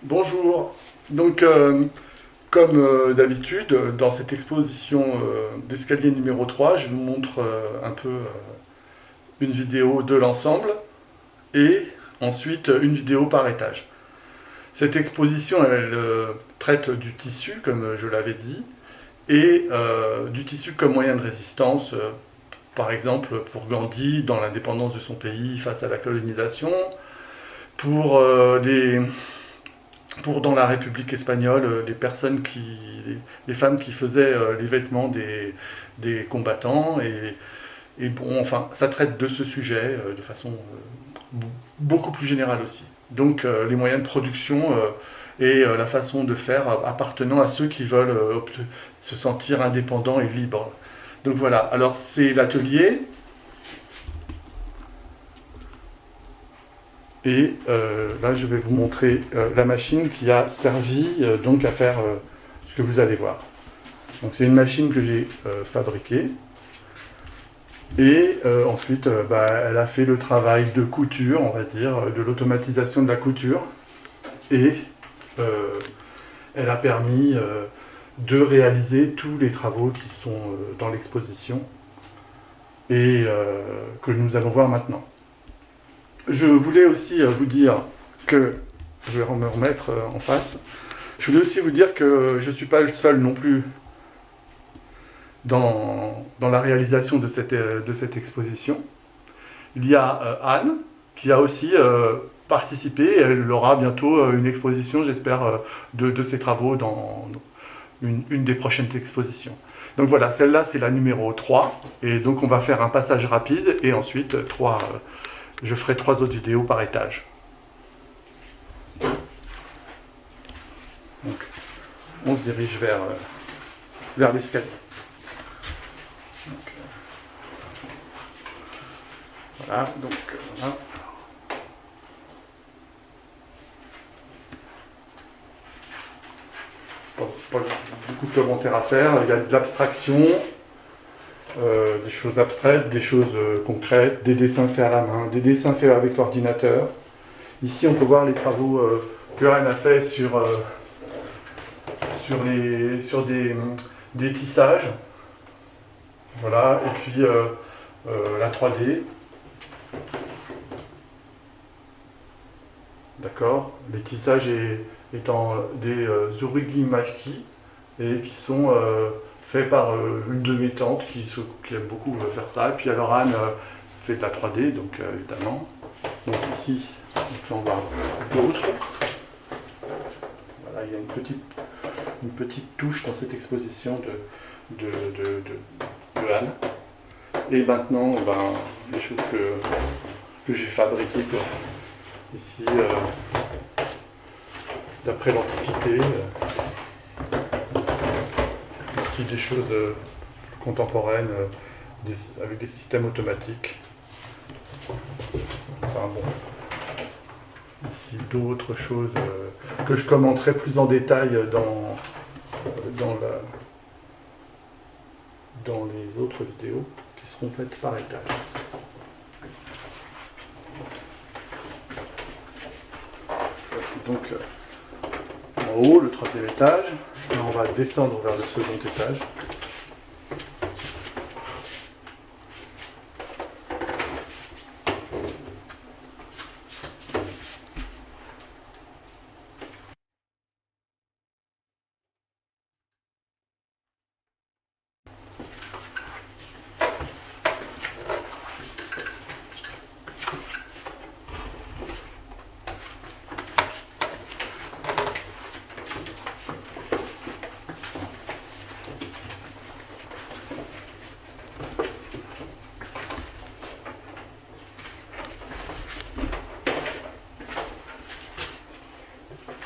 Bonjour. Donc, comme d'habitude, dans cette exposition d'escalier numéro 3, je vous montre un peu une vidéo de l'ensemble et ensuite une vidéo par étage. Cette exposition, elle traite du tissu, comme je l'avais dit, et du tissu comme moyen de résistance, par exemple pour Gandhi dans l'indépendance de son pays face à la colonisation, pour dans la République espagnole, les femmes qui faisaient les vêtements des combattants. Et bon, enfin, ça traite de ce sujet de façon beaucoup plus générale aussi. Donc, les moyens de production et la façon de faire appartenant à ceux qui veulent se sentir indépendants et libres. Donc voilà, alors c'est l'atelier. Et là, je vais vous montrer la machine qui a servi donc à faire ce que vous allez voir. Donc c'est une machine que j'ai fabriquée. Et ensuite, elle a fait le travail de couture, on va dire, de l'automatisation de la couture. Et elle a permis de réaliser tous les travaux qui sont dans l'exposition et que nous allons voir maintenant. Je voulais aussi vous dire que, je vais me remettre en face, je voulais aussi vous dire que je ne suis pas le seul non plus dans la réalisation de cette exposition. Il y a Anne qui a aussi participé, et elle aura bientôt une exposition, j'espère, de ses travaux dans une des prochaines expositions. Donc voilà, celle-là c'est la numéro 3, et donc on va faire un passage rapide, et ensuite je ferai 3 autres vidéos par étage. Donc, on se dirige vers l'escalier. Voilà, donc voilà. Pas beaucoup de commentaires à faire. Il y a de l'abstraction, des choses abstraites, des choses concrètes, des dessins faits à la main, des dessins faits avec l'ordinateur. Ici, on peut voir les travaux que Anne a fait sur des tissages. Voilà, et puis la 3D. D'accord. Les tissages étant des urugimaki et qui sont faits par une de mes tantes qui aime beaucoup faire ça. Et puis alors Anne fait de la 3D, donc évidemment. Donc ici, on peut en voir d'autres. Voilà, il y a une petite touche dans cette exposition de Anne. Et maintenant, les choses que j'ai fabriquées. Ici, d'après l'Antiquité, ici des choses contemporaines avec des systèmes automatiques. Enfin bon, ici d'autres choses que je commenterai plus en détail dans les autres vidéos qui seront faites par étage. C'est donc en haut, le 3e étage. Là, on va descendre vers le second étage.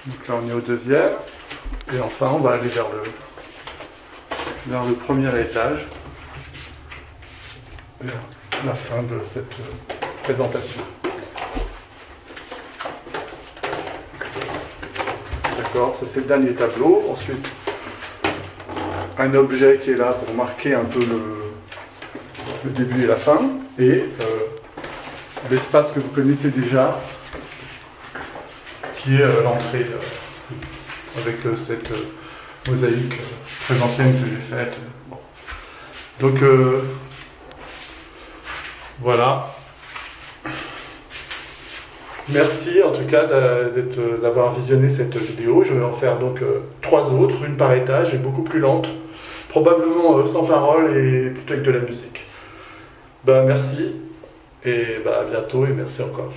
Donc là on est au 2e, et enfin on va aller vers le 1er étage, vers la fin de cette présentation. D'accord, ça c'est le dernier tableau. Ensuite, un objet qui est là pour marquer un peu le début et la fin, et l'espace que vous connaissez déjà, qui est l'entrée avec cette mosaïque très ancienne que j'ai faite. Bon. Donc voilà. Merci en tout cas d'avoir visionné cette vidéo. Je vais en faire donc 3 autres, une par étage et beaucoup plus lente, probablement sans parole et plutôt avec de la musique. Merci et à bientôt et merci encore.